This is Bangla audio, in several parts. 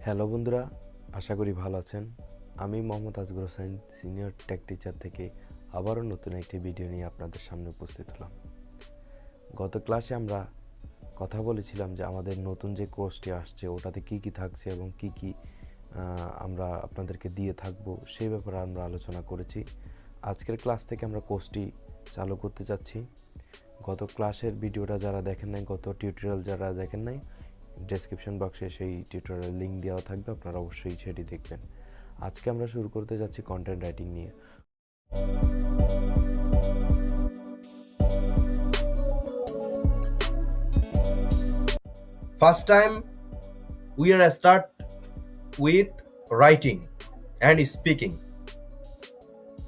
হ্যালো বন্ধুরা, আশা করি ভালো আছেন। আমি Mohammad Asgar Hossain, senior tech teacher থেকে আবারও নতুন একটি ভিডিও নিয়ে আপনাদের সামনে উপস্থিত হলাম। গত ক্লাসে আমরা কথা বলেছিলাম যে আমাদের নতুন যে কোর্সটি আসছে ওটাতে কি কি থাকছে এবং কি কি আমরা আপনাদেরকে দিয়ে থাকবো সেই ব্যাপারে আমরা আলোচনা করেছি। আজকের ক্লাস থেকে আমরা কোর্সটি চালু করতে যাচ্ছি। গত ক্লাসের ভিডিওটা যারা দেখেন নাই, গত টিউটোরিয়াল যারা দেখেন নাই, ডেসক্রিপশন বক্সে সেই টিউটোরিয়াল লিঙ্ক দেওয়া থাকবে, আপনারা অবশ্যই সেটি দেখবেন। আজকে আমরা শুরু করতে যাচ্ছি কন্টেন্ট রাইটিং নিয়ে। First time we are start with writing and speaking.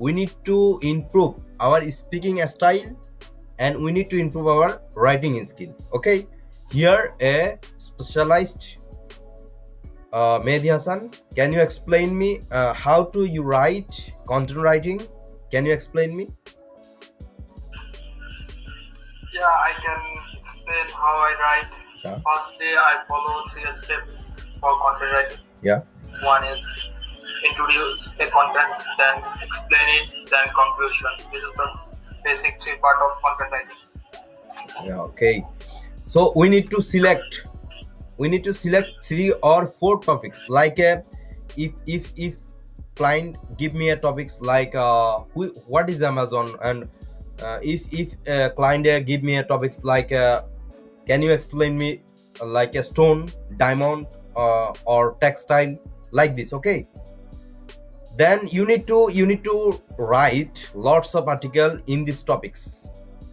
We need to improve our speaking style and we need to improve our writing skill. Okay, here a specialized Mehdi Hassan, can you explain me how to you write content writing? Can you explain me? Yeah, I can explain how I write. Yeah. Firstly, I follow 3 steps for content writing. Yeah. One is introduce a content, then explain it, then conclusion. This is the basic 3 part of content writing. Yeah, okay, so we need to select 3 or 4 topics, like if client give me a topics like what is Amazon, and if client give me a topics like can you explain me like a stone, diamond, or textile, like this. Okay, then you need to write lots of article in these topics.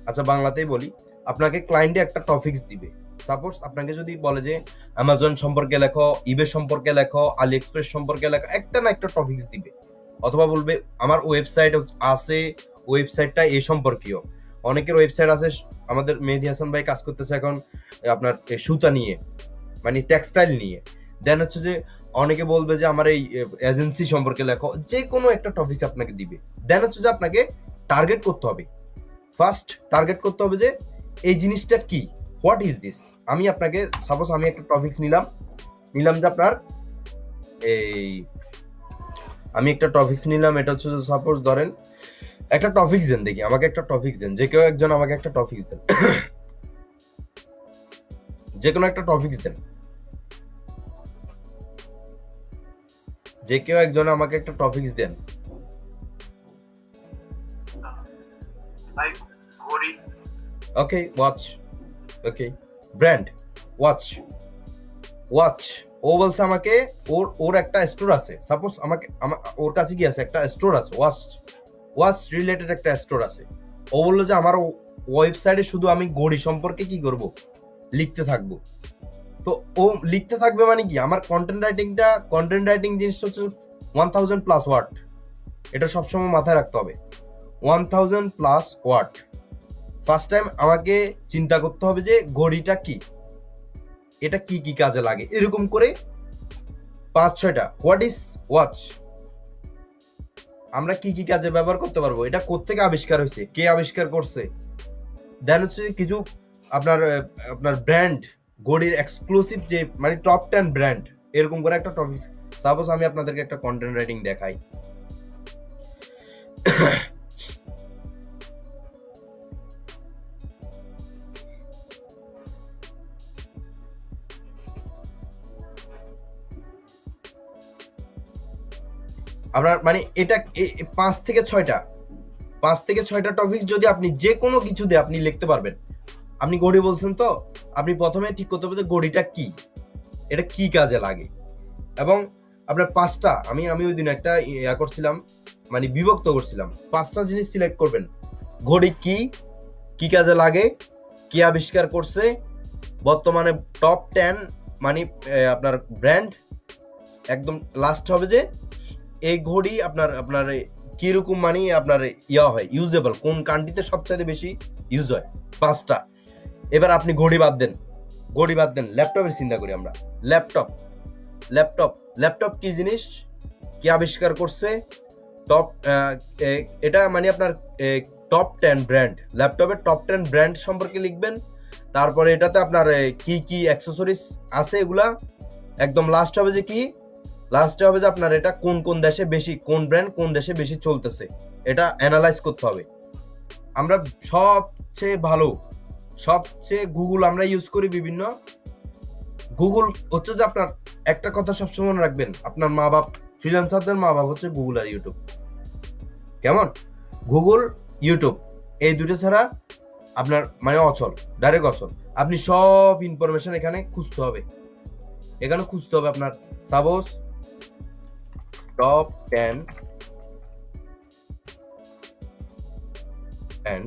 আচ্ছা, বাংলাতেই বলি, আপনাকে ক্লায়েন্টে একটা টপিকস দিবে। সাপোজ আপনাকে যদি বলে যে অ্যামাজন সম্পর্কে লেখো, ইবে সম্পর্কে লেখো, আলি এক্সপ্রেস সম্পর্কে লেখো, একটা না একটা টপিকস দিবে। অথবা বলবে আমার ওয়েবসাইট আছে, ওয়েবসাইটটা এই সম্পর্কীয়। অনেকের ওয়েবসাইট আছে, আমাদের মেহেদি হাসান ভাই কাজ করতেছে এখন আপনার সুতা নিয়ে, মানে টেক্সটাইল নিয়ে। দেন হচ্ছে যে অনেকে বলবে যে আমার এই এজেন্সি সম্পর্কে লেখো, যে কোনো একটা টপিক আপনাকে দিবে। দেন হচ্ছে যে আপনাকে টার্গেট করতে হবে। ফার্স্ট টার্গেট করতে হবে যে এই জিনিসটা কি, হোয়াট ইজ দিস। আমি আপনাকে সাপোজ আমি একটা টপিকস নিলাম যে আপনার এই আমি একটা টপিকস নিলাম, এটা হচ্ছে সাপোজ ধরেন একটা টপিকস দেন, দেখি আমাকে একটা টপিকস দেন, যে কেউ একজন আমাকে একটা টপিকস দেন, যে কোনো একটা টপিকস দেন, যে কেউ একজন আমাকে একটা টপিকস দেন। Like Ghori. ওকে, ওয়াচ। ওকে, ব্র্যান্ড, ওয়াচ। ও বলছে আমাকে ওর একটা স্টোর আছে। সাপোজ আমাকে ওর কাছে কি আছে, একটা স্টোর আছে, ওয়াচ রিলেটেড একটা স্টোর আছে। ও বললো যে আমার ওয়েবসাইটে শুধু আমি ঘড়ি সম্পর্কে কি করব, লিখতে থাকবো। তো ও লিখতে থাকবে মানে কি, আমার কন্টেন্ট রাইটিং জিনিসটা হচ্ছে 1000+ ওয়ার্ড। এটা সবসময় মাথায় রাখতে হবে, 1000+ ওয়ার্ড। ফার্স্ট টাইম আমাকে চিন্তা করতে হবে যে ঘড়িটা কি, এটা কি কি কাজে লাগে, এরকম করে 5-6টা হোয়াট ইজ ওয়াচ, আমরা কি কি কাজে ব্যবহার করতে পারবো, এটা কোত্থেকে আবিষ্কার হয়েছে, কে আবিষ্কার করছে। দেন হচ্ছে কিছু আপনার ব্র্যান্ড, ঘড়ির এক্সক্লুসিভ যে মানে টপ 10 ব্র্যান্ড, এরকম করে একটা টপিক। সাপোজ আমি আপনাদেরকে একটা কন্টেন্ট রাইটিং দেখাই। আপনার মানে এটা 5 থেকে 6টা টপিক যদি আপনি যে কোনো কিছু দিয়ে আপনি লিখতে পারবেন। আপনি ঘড়ি বলছেন, তো আপনি প্রথমে ঠিক করতে হবে যে ঘড়িটা কি, এটা কি কাজে লাগে। এবং আপনার 5টা আমি ওই দিন একটা ইয়া করছিলাম, মানে বিভক্ত করছিলাম, 5টা জিনিস সিলেক্ট করবেন। ঘড়ি কি কাজে লাগে, কি আবিষ্কার করছে, বর্তমানে টপ 10 মানে আপনার ব্র্যান্ড, একদম লাস্ট হবে যে এই ঘড়ি আপনার কিরকম মানে আপনার ইয়া হয়, ইউজেবল, কোন কান্ট্রিতে সবচেয়ে বেশি ইউজ হয়, 5টা। এবার আপনি ঘড়ি বাদ দেন, ল্যাপটপের চিন্তা করি আমরা। ল্যাপটপ কি জিনিস, কি আবিষ্কার করছে, টপ এটা মানে আপনার টপ 10 ব্র্যান্ড, ল্যাপটপের টপ 10 ব্র্যান্ড সম্পর্কে লিখবেন। তারপরে এটাতে আপনার কি কি অ্যাক্সেসরিজ আছে এগুলা, একদম লাস্ট হবে যে কি, লাস্টে হবে যে আপনার এটা কোন কোন দেশে বেশি, কোন ব্র্যান্ড কোন দেশে বেশি চলতেছে, এটা অ্যানালাইজ করতে হবে। আমরা সবচেয়ে গুগল আমরা ইউজ করি বিভিন্ন। গুগল হচ্ছে যে আপনার একটা কথা সবসময় মনে রাখবেন, আপনার মা বাপ, ফ্রিল্যান্সারদের মা বাপ হচ্ছে গুগল আর ইউটিউব। কেমন? গুগল, ইউটিউব, এই দুটো ছাড়া আপনার মানে অচল, ডাইরেক্ট অচল। আপনি সব ইনফরমেশন এখানে খুঁজতে হবে, আপনার suppose top 10 and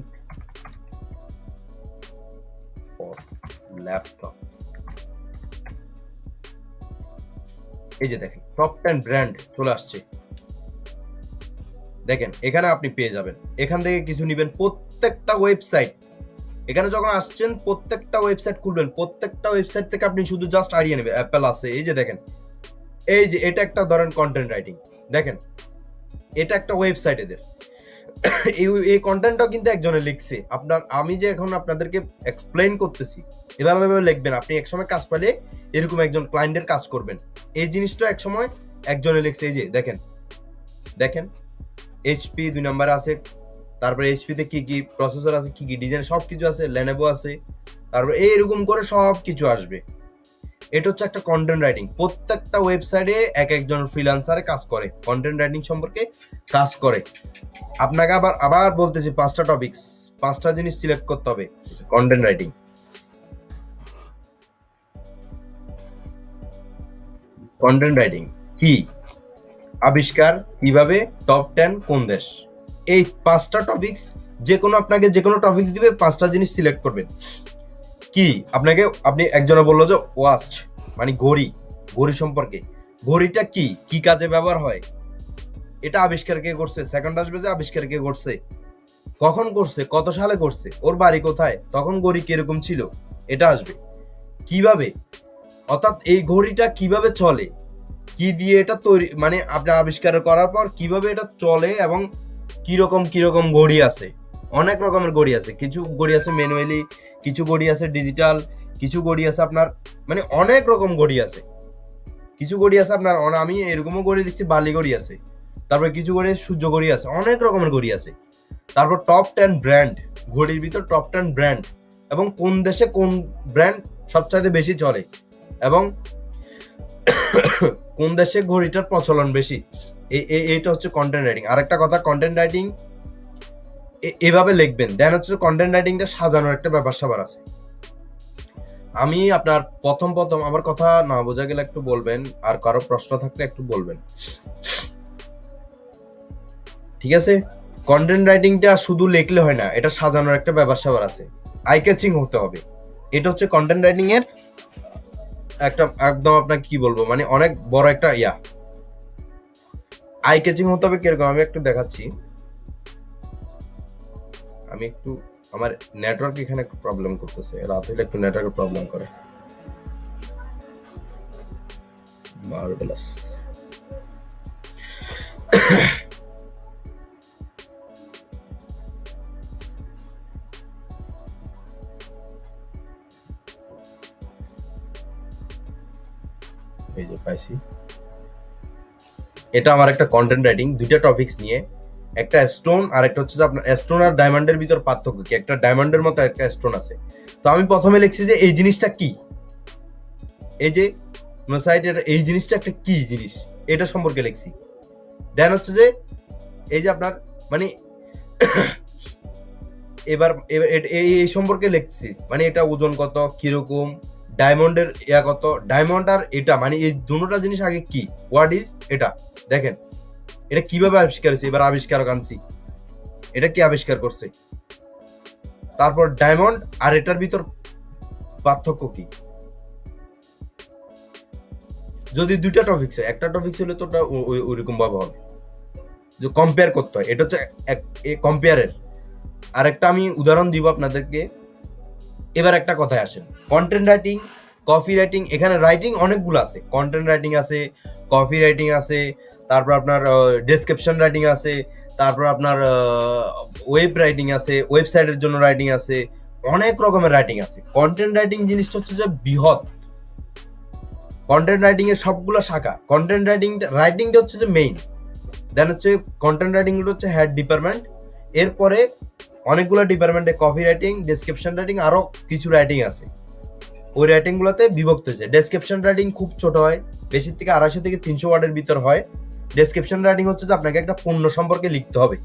for laptop. এই যে দেখেন টপ 10 ব্র্যান্ড চলে আসছে, দেখেন এখানে আপনি পেয়ে যাবেন। এখান থেকে কিছু নেবেন, প্রত্যেকটা ওয়েবসাইট, এখানে যখন আসছেন প্রত্যেকটা ওয়েবসাইট খুলবেন, প্রত্যেকটা ওয়েবসাইট থেকে আপনি শুধু জাস্ট আইডিয়া নেবেন। অ্যাপেল আছে, এই যে দেখেন, এই যে এটা একটা ধরেন কন্টেন্ট রাইটিং, দেখেন এটা একটা ওয়েবসাইট এদের। এই কন্টেন্টটাও কিন্তু একজনে লিখছে। আমি যে এখন আপনাদেরকে এক্সপ্লেইন করতেছি, এভাবে লিখবেন। আপনি একসময় কাজ পেলে এরকম একজন ক্লায়েন্টের কাজ করবেন। এই জিনিসটা একসময় একজনে লিখছে। এই যে দেখেন এইচপি 2 নম্বরে আছে, তারপরে এইচপিতে কি কি প্রসেসর আছে, কি কি ডিজাইন, সবকিছু আছে, লেনোভো আছে, তারপরে এইরকম করে সব কিছু আসবে। এটা হচ্ছে একটা কন্টেন্ট রাইটিং। প্রত্যেকটা ওয়েবসাইটে একজন ফ্রিল্যান্সারে কাজ করে, কন্টেন্ট রাইটিং সম্পর্কে কাজ করে। আপনাকে আবার বলতেছি 5টা টপিকস, 5টা জিনিস সিলেক্ট করতে হবে। কন্টেন্ট রাইটিং, কি আবিষ্কার, কিভাবে, টপ 10 কোন দেশ, এই 5টা টপিকস। আপনাকে যে কোনো টপিকস দিবে, 5টা জিনিস সিলেক্ট করবেন। কি আপনি একজনে বললো যে ওয়াচ মানে ঘড়ি সম্পর্কে, ঘড়িটা কি কাজে ব্যবহার হয়, এটা আবিষ্কার কে করছে, সেকেন্ড আসবে যে আবিষ্কার কে করছে, কখন করছে, কত সালে করছে, ওর বাড়ি কোথায়, তখন ঘড়ি কিরকম ছিল, এটা আসবে। কিভাবে, অর্থাৎ এই ঘড়িটা কিভাবে চলে, কি দিয়ে এটা তৈরি, মানে আপনি আবিষ্কার করার পর কিভাবে এটা চলে, এবং কিরকম ঘড়ি আছে। অনেক রকমের ঘড়ি আছে, কিছু ঘড়ি আছে ম্যানুয়ালি, কিছু ঘড়ি আছে ডিজিটাল, কিছু ঘড়ি আছে আপনার মানে অনেক রকম ঘড়ি আছে। কিছু ঘড়ি আছে আপনার, আমি এরকমও ঘড়ি দেখছি বালি ঘড়ি আছে, তারপরে কিছু ঘড়ি সূর্য ঘড়ি আছে, অনেক রকমের ঘড়ি আছে। তারপর টপ 10 ব্র্যান্ড, ঘড়ির ভিতর টপ 10 ব্র্যান্ড, এবং কোন দেশে কোন ব্র্যান্ড সবচাইতে বেশি চলে, এবং কোন দেশে ঘড়িটার প্রচলন বেশি। এইটা হচ্ছে কন্টেন্ট রাইটিং। আরেকটা কথা, কন্টেন্ট রাইটিং এভাবে লিখবেন। দেন হচ্ছে কন্টেন্ট রাইটিংটা সাজানোর একটা ব্যাপার স্যাপার আছে। আমি আপনার প্রথম আমার কথা না বোঝা গেলে একটু বলবেন, আর কারো প্রশ্ন থাকলে একটু বলবেন, ঠিক আছে? কন্টেন্ট রাইটিংটা শুধু লিখলে হয় না, এটা সাজানোর একটা ব্যাপার স্যাপার আছে, আই ক্যাচিং হতে হবে। এটা হচ্ছে কন্টেন্ট রাইটিং এর একটা একদম আপনাকে কি বলবো, মানে অনেক বড় একটা আই ক্যাচিং হতে হবে। কিরকম আমি একটু দেখাচ্ছি। আমি একটু, আমার নেটওয়ার্ক এখানে একটু প্রবলেম করতেছে, রাত হলে একটু নেটওয়ার্কের প্রবলেম করে। মার্ভেলাস। এই যে পাইছি, এটা আমার একটা কন্টেন্ট রাইটিং, 2টা টপিকস নিয়ে, একটা স্টোন আর একটা হচ্ছে আপনার স্টোন আর ডায়মন্ডের ভিতর পার্থক্য কি, একটা ডায়মন্ডের মতো একটা স্টোন আছে। তো আমি প্রথমে লিখছি যে এই জিনিসটা কি, এই যে মোসাইটের এই জিনিসটা একটা কি জিনিস, এটা সম্পর্কে লিখছি। দেন হচ্ছে যে এই যে আপনার মানে এবার এই সম্পর্কে লিখছি, মানে এটা ওজন কত, কিরকম, ডায়মন্ডের কত, ডায়মন্ড আর এটা মানে এই দুটোটা জিনিস আগে কি, হোয়াট ইজ এটা, দেখেন এটা কিভাবে আবিষ্কার হয়েছে, এবার আবিষ্কারক আনছি, এটা কি আবিষ্কার করছে, তারপর ডায়মন্ড আর এটার ভিতর পার্থক্য কি। যদি 2টা টপিকস হয়, একটা টপিকস হলে তো ওটা ওইরকম ভাবে হবে, যে কম্পেয়ার করতে হয়। এটা হচ্ছে কম্পেয়ারের। আরেকটা আমি উদাহরণ দিব আপনাদেরকে। এবার একটা কথায় আসেন, কন্টেন্ট রাইটিং, কপি রাইটিং। এখানে রাইটিং অনেকগুলো আছে, কন্টেন্ট রাইটিং আছে, কপি রাইটিং আছে, তারপর আপনার ডেসক্রিপশন রাইটিং আছে, তারপর আপনার ওয়েব রাইটিং আছে, ওয়েবসাইটের জন্য রাইটিং আছে, অনেক রকমের রাইটিং আছে। কন্টেন্ট রাইটিং জিনিসটা হচ্ছে যে বৃহৎ, কন্টেন্ট রাইটিং এর সবগুলো শাখা। কন্টেন্ট রাইটিংটা হচ্ছে যে মেইন, দেন হচ্ছে কন্টেন্ট রাইটিং হচ্ছে হেড ডিপার্টমেন্ট, এরপরে অনেকগুলো ডিপার্টমেন্টে কপি রাইটিং, ডেসক্রিপশন রাইটিং, আরো কিছু রাইটিং আছে, ওই রাইটিং গুলোতে বিভক্ত হয়েছে। ডেসক্রিপশন রাইটিং খুব ছোট হয়, বেশি থেকে 250 থেকে 300 ওয়ার্ডের ভিতর হয়। ডেসক্রিপশন রাইটিং হচ্ছে যে আপনাকে একটা পণ্য সম্পর্কে লিখতে হবে।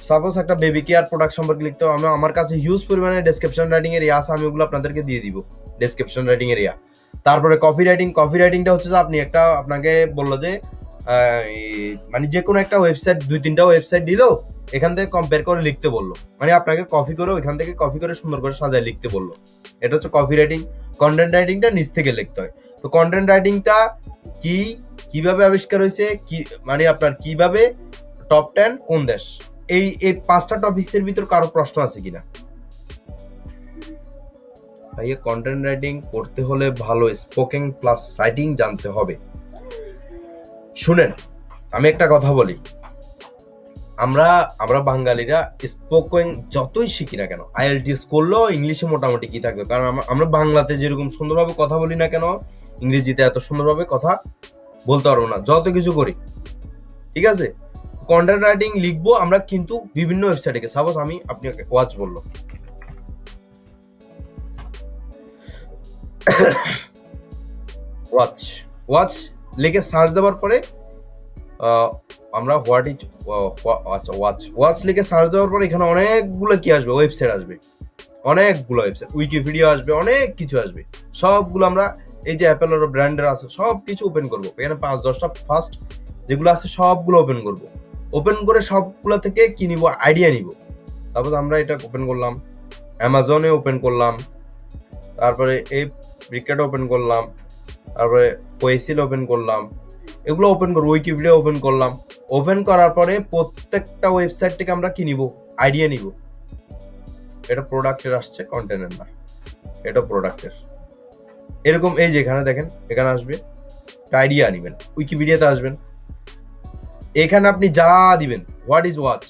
সাপোজ একটা বেবি কেয়ার প্রোডাক্ট সম্পর্কে লিখতে হবে, আমার কাছে হিউজ পরিমাণে ডেসক্রিপশন রাইটিং এর ইয়া আছে, আমি ওগুলো আপনাদেরকে দিয়ে দিব ডেসক্রিপশন রাইটিং এর ইয়া। তারপরে কপি রাইটিংটা হচ্ছে যে আপনি আপনাকে বললো যে মানে যে কোনো একটা ওয়েবসাইট 2-3টা ওয়েবসাইট দিলো, এখান থেকে কম্পেয়ার করে লিখতে বললো, মানে আপনাকে কপি করে ওইখান থেকে কপি করে সুন্দর করে সাজায় লিখতে বললো, এটা হচ্ছে কপি রাইটিং। কন্টেন্ট রাইটিংটা নিজ থেকে লিখতে হয়। তো কন্টেন্ট রাইটিংটা কিভাবে আবিষ্কার হয়েছে, কি মানে আপনার কিভাবে টপ 10 কোন দেশ, এই 5টা টপিকের ভিতর কারো প্রশ্ন আছে কিনা? ভাইয়া কন্টেন্ট রাইটিং করতে হলে ভালো স্পোকেন প্লাস রাইটিং জানতে হবে। শুনেন, আমি একটা কথা বলি, আমরা বাঙালিরা স্পোকেন যতই শিখি না কেন, আইএলটিএস করলেও ইংলিশে মোটামুটি কি থাকবে, কারণ আমরা বাংলাতে যেরকম সুন্দরভাবে কথা বলি না কেন, ইংরেজিতে এত সুন্দরভাবে কথা বলতে পারবো না, যত কিছু করি। ঠিক আছে, কন্টেন্ট রাইটিং লিখবো আমরা কিন্তু বিভিন্ন ওয়েবসাইটে। সাপোজ আপনি ওয়াচ বললো, ওয়াচ লিখে সার্চ দেওয়ার পরে আমরা ওয়াচ লিখে সার্চ দেওয়ার পরে এখানে অনেকগুলো কি আসবে, ওয়েবসাইট আসবে, অনেকগুলো ওয়েবসাইট, উইকিপিডিয়া আসবে, অনেক কিছু আসবে। সবগুলো আমরা এই যে অ্যাপেল ব্র্যান্ডের আছে সব কিছু ওপেন করবো, এখানে 5-10টা ফার্স্ট যেগুলো আছে সবগুলো ওপেন করবো। ওপেন করে সবগুলো থেকে কি নিব, আইডিয়া নিব। তারপর আমরা এটা ওপেন করলাম, অ্যামাজনে ওপেন করলাম, তারপরে এই ব্রিকেট ওপেন করলাম, তারপরে ওয়েসিল ওপেন করলাম, এগুলো ওপেন করবো, উইকিপিডিয়া ওপেন করলাম। ওপেন করার পরে প্রত্যেকটা ওয়েবসাইট থেকে আমরা কি নিব, আইডিয়া নিব। এটা প্রোডাক্টের আসছে, কন্টেন্টের না, এটা প্রোডাক্টের। এরকম এই যে এখানে দেখেন, এখানে আসবে আইডিয়া নিবেন, উইকিপিডিয়াতে আসবেন, এখানে আপনি যা দিবেন হোয়াট ইজ ওয়াচ,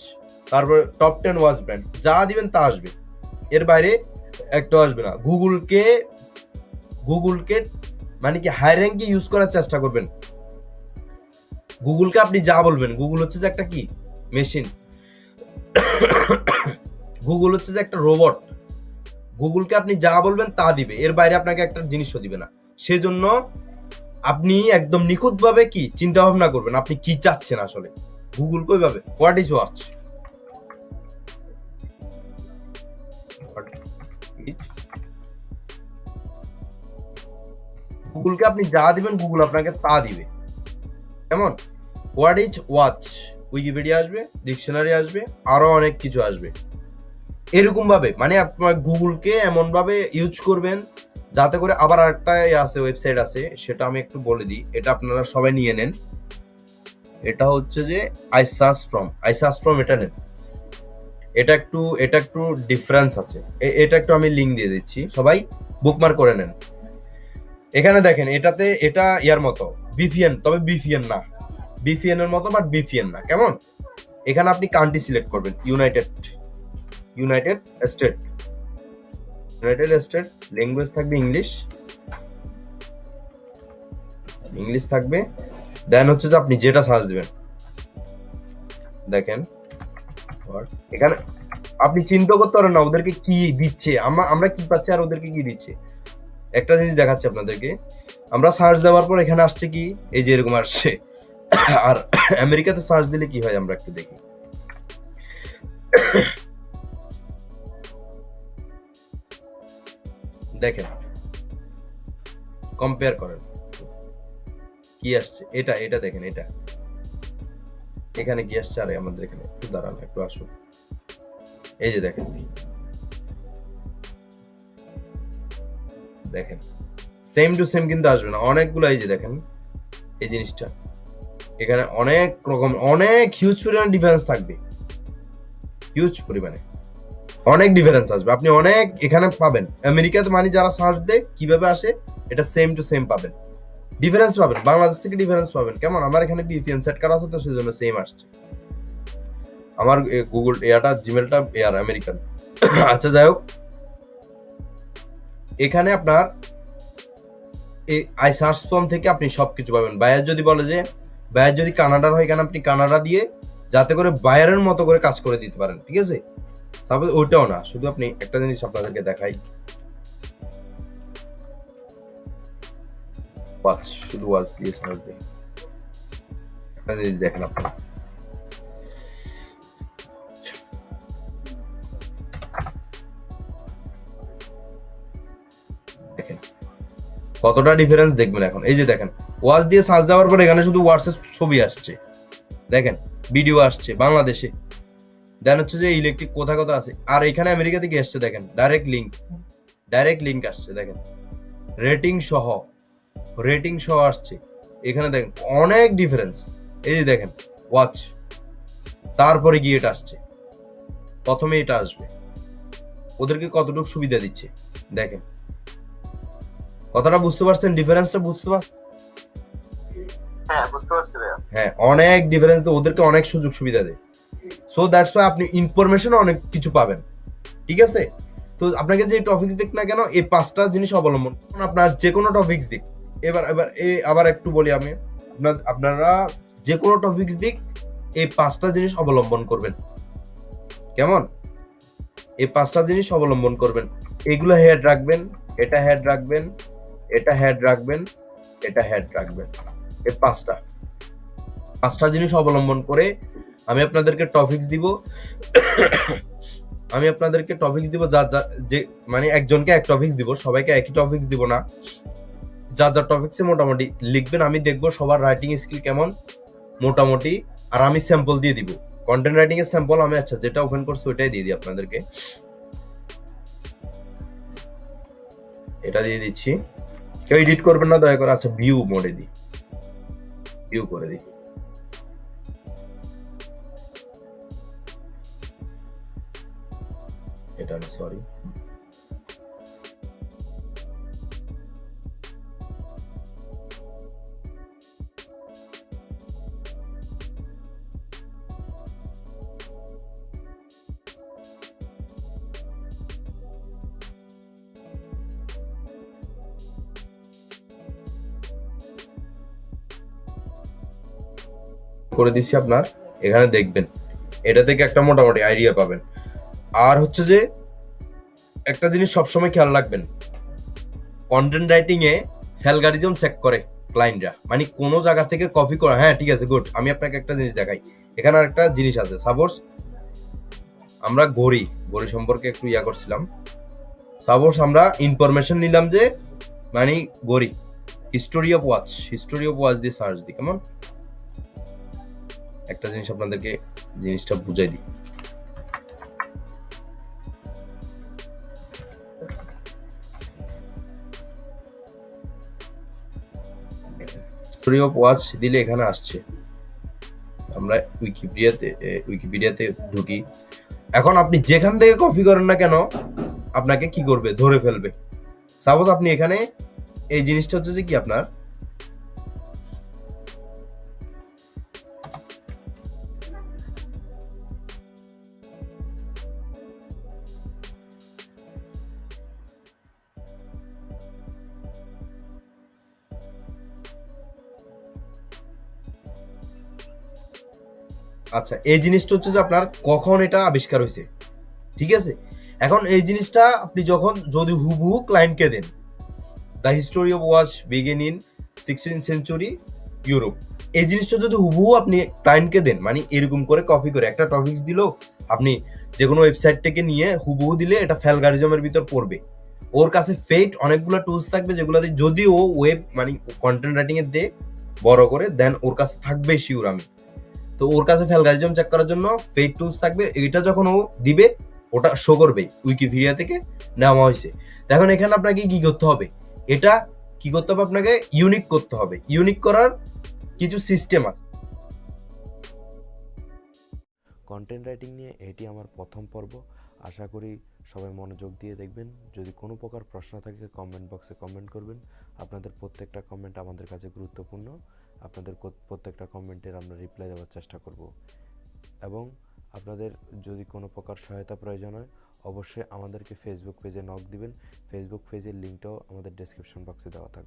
তারপর টপ 10 ওয়াচ ব্র্যান্ড, যা দিবেন তা আসবে, এর বাইরে একটা আসবে না। গুগলকে মানে কি হাই র্যাঙ্কে ইউজ করার চেষ্টা করবেন। গুগলকে আপনি যা বলবেন, গুগল হচ্ছে যে একটা কি মেশিন, গুগল হচ্ছে যে একটা রোবট, গুগলকে আপনি যা বলবেন তা দিবে, এর বাইরে আপনাকে একটা জিনিসও দিবে না। সেজন্য আপনি একদম নিখুঁত ভাবে কি চিন্তা ভাবনা করবেন, আপনি কি চাচ্ছেন আসলে। গুগল কইভাবে হোয়াট ইজ ওয়াচ, গুগলকে আপনি যা দিবেন গুগল আপনাকে তা দিবে। কেমন, হোয়াট ইজ ওয়াচ, উইকিপিডিয়া আসবে, ডিকশনারি আসবে, আরো অনেক কিছু আসবে। এরকম ভাবে মানে আপনার গুগলকে এমন ভাবে ইউজ করবেন যাতে করে। আবার আরেকটা আছে ওয়েবসাইট আছে, সেটা আমি একটু বলে দিই, এটা আপনারা সবাই নিয়ে নেন। এটা হচ্ছে যে আই সার্চ ফ্রম, এটা নেন। এটা একটু ডিফারেন্স আছে, এটা একটু আমি লিঙ্ক দিয়ে দিচ্ছি, সবাই বুকমার্ক করে নেন। এখানে দেখেন, এটা ইয়ার মতো বিপিএন, তবে বিপিএন না, বিপিএন এর মতো বাট বিপিএন না। কেমন, এখানে আপনি কান্ট্রি সিলেক্ট করবেন, ইউনাইটেড স্টেট, ল্যাঙ্গুয়েজ থাকবে ইংলিশ থাকবে। দেন হচ্ছে যে আপনি যেটা সার্চ দিবেন, দেখেন এখানে আপনি চিন্তা করতে পারেন না ওদেরকে কি দিচ্ছে, আমরা কি পাচ্ছি আর ওদেরকে কি দিচ্ছে। একটা জিনিস দেখাচ্ছি আপনাদেরকে, আমরা সার্চ দেওয়ার পর এখানে আসছে কি, এই যে এরকম আসছে। আর আমেরিকাতে সার্চ দিলে কি হয় আমরা একটু দেখি। দেখেন, কম্পেয়ার করেন কি আসছে, এটা দেখেন, এটা এখানে কি আসছে। আরে আমাদের এখানে একটু দাঁড়ান, একটু আসুন, এই যে দেখেন সেম টু সেম কিন্তু আসবে না, অনেকগুলো। এই যে দেখেন এই জিনিসটা, এখানে অনেক রকম অনেক হিউজ পরিমাণে ডিফারেন্স থাকবে, হিউজ পরিমাণে অনেক ডিফারেন্স আসবে। আপনি অনেক এখানে পাবেন। আমেরিকাতে মানে যারা সার্চ দেয় কিভাবে আসে, এটা সেম টু সেম পাবেন, ডিফারেন্স পাবেন, বাংলাদেশ থেকে ডিফারেন্স পাবেন। কেমন, আমার এখানে ভিপিএন সেট করা আছে তো সেজন্য সেম আসছে। আমার গুগল জিমেলটা আমেরিকান। আচ্ছা যাই হোক, এখানে আপনার এই আই সার্চ ফর্ম থেকে আপনি সবকিছু পাবেন। বায়ার যদি বলে যে বায়ার যদি কানাডার হয়, এখানে আপনি কানাডা দিয়ে যাতে করে বায়ারের মতো করে কাজ করে দিতে পারেন, ঠিক আছে। সাপোজ ওইটাও না, শুধু আপনি একটা জিনিস আপনাদেরকে দেখাই, ওয়াচ, শুধু ওয়াচ দিয়ে সার্চ দিই, একটা জিনিস দেখেন আপনি, দেখেন কতটা ডিফারেন্স দেখবেন এখন। এই যে দেখেন, ওয়াচ দিয়ে সার্চ দেওয়ার পর এখানে শুধু ওয়াটসঅ্যাপ ছবি আসছে, দেখেন ভিডিও আসছে বাংলাদেশে, দেন হচ্ছে যে ইলেকট্রিক কোথা কোথা আছে, আর এখানে আমেরিকা থেকে আসছে, দেখেন ডাইরেক্ট লিঙ্ক আসছে, দেখেন রেটিং সহ আসছে এখানে, দেখেন অনেক ডিফারেন্স। এই যে দেখেন ওয়াচ, তারপরে গিয়ে এটা আসছে, প্রথমে এটা আসবে, ওদেরকে কতটুকু সুবিধা দিচ্ছে দেখেন। কথাটা বুঝতে পারছেন, ডিফারেন্সটা বুঝতে পারছেন? হ্যাঁ, বুঝতে পারছি ভাইয়া। হ্যাঁ, অনেক ডিফারেন্স দেয়, ওদেরকে অনেক সুযোগ সুবিধা দেয়। সো দ্যাটস ওয়াই আপনি ইনফরমেশন অনেক কিছু পাবেন, ঠিক আছে। তো আপনাকে যে টপিকস দিক না কেন, এই 5টা জিনিস অবলম্বন আপনার যে কোনো টপিকস দিক, আবার একটু বলি আমি, আপনারা যে কোনো টপিকস দিক এই 5টা জিনিস অবলম্বন করবেন, কেমন? এই 5টা জিনিস অবলম্বন করবেন, এগুলো হেড রাখবেন, এটা হেড রাখবেন, এটা হেড রাখবেন, এটা হেড রাখবেন, এই 5টা জিনিস অবলম্বন করে আমি আপনাদেরকে টপিকস দিব। যা যে মানে একজনকে এক টপিকস দিব, সবাইকে একই টপিকস দিব না, যা টপিকসে মোটামুটি লিখবেন, আমি দেখবো সবার রাইটিং স্কিল কেমন মোটামুটি, আর আমি স্যাম্পল দিয়ে দিব, কন্টেন্ট রাইটিং এর স্যাম্পল আমি আচ্ছা যেটা ওপেন করছি ওইটাই দিয়ে দিই আপনাদেরকে, এটা দিয়ে দিচ্ছি, কেউ এডিট করবেন না দয়া করে। আচ্ছা ভিউ মোডে দিই, ভিউ করে দিই, এটা না সরি, করে দিচ্ছি আপনার, এখানে দেখবেন এটা থেকে একটা মোটামুটি আইডিয়া পাবেন। আর হচ্ছে যে একটা জিনিস সবসময় খেয়াল রাখবেন, কন্টেন্ট রাইটিং এ অ্যালগরিদম চেক করে ক্লায়েন্টরা, মানে কোনো জায়গা থেকে কপি করা, হ্যাঁ ঠিক আছে গুড। আমি আপনাকে একটা জিনিস দেখাই, এখানে আরেকটা জিনিস আছে, সাপোজ আমরা ঘড়ি সম্পর্কে একটু করছিলাম, সাপোজ আমরা ইনফরমেশন নিলাম যে মানে ঘড়ি, হিস্টোরি অফ ওয়াচ দিয়ে সার্চ দিই, কেমন? একটা জিনিস আপনাদেরকে জিনিসটা বুঝাই দিই, হিস্টোরি অফ ওয়াচ দিলে এখানে আসছে, আমরা উইকিপিডিয়াতে ঢুকি। এখন আপনি যেখান থেকে কপি করেন না কেন আপনাকে কি করবে, ধরে ফেলবে। সাপোজ আপনি এখানে এই জিনিসটা হচ্ছে যে কি আপনার আচ্ছা, এই জিনিসটা হচ্ছে যে আপনার কখন এটা আবিষ্কার হয়েছে, ঠিক আছে। এখন এই জিনিসটা আপনি যখন যদি হুবহু ক্লায়েন্টকে দেন, the history of watch begin in 16th century Europe, এই জিনিসটা যদি হুবহু আপনি ক্লায়েন্টকে দেন, মানে এরকম করে কপি করে একটা টপিকস দিল, আপনি যে কোনো ওয়েবসাইট থেকে নিয়ে হুবহু দিলে এটা অ্যালগরিদমের ভিতর পড়বে। ওর কাছে ফেট অনেকগুলো টুলস থাকবে যেগুলো যদি ও ওয়েব মানে কন্টেন্ট রাইটিং এর দিয়ে বড় করে দেন, ওর কাছে থাকবে শিওর আমি। তো ওর কাছে অ্যালগরিদম চেক করার জন্য ফেট টুলস থাকবে, এটা যখন ও দিবে ওটা শো করবে উইকিপিডিয়া থেকে নেওয়া হয়েছে। এখন এখানে আপনাকে কি করতে হবে, এটা কি করতে হবে, আপনাকে ইউনিক করতে হবে। ইউনিক করার কিছু সিস্টেম আছে। কন্টেন্ট রাইটিং নিয়ে এটি আমার প্রথম পর্ব। আশা করি সবাই মনোযোগ দিয়ে দেখবেন। যদি কোনো প্রকার প্রশ্ন থাকে কমেন্ট বক্সে কমেন্ট করবেন। আপনাদের প্রত্যেকটা কমেন্ট আমাদের কাছে গুরুত্বপূর্ণ। আপনাদের প্রত্যেকটা কমেন্টের আমরা রিপ্লাই দেওয়ার চেষ্টা করব। এবং আপনাদের যদি কোনো প্রকার সহায়তা প্রয়োজন হয় অবশ্যই আমাদেরকে ফেসবুক পেজে নক দিবেন। ফেসবুক পেজের লিঙ্কটাও আমাদের ডেসক্রিপশন বক্সে দেওয়া থাকবে।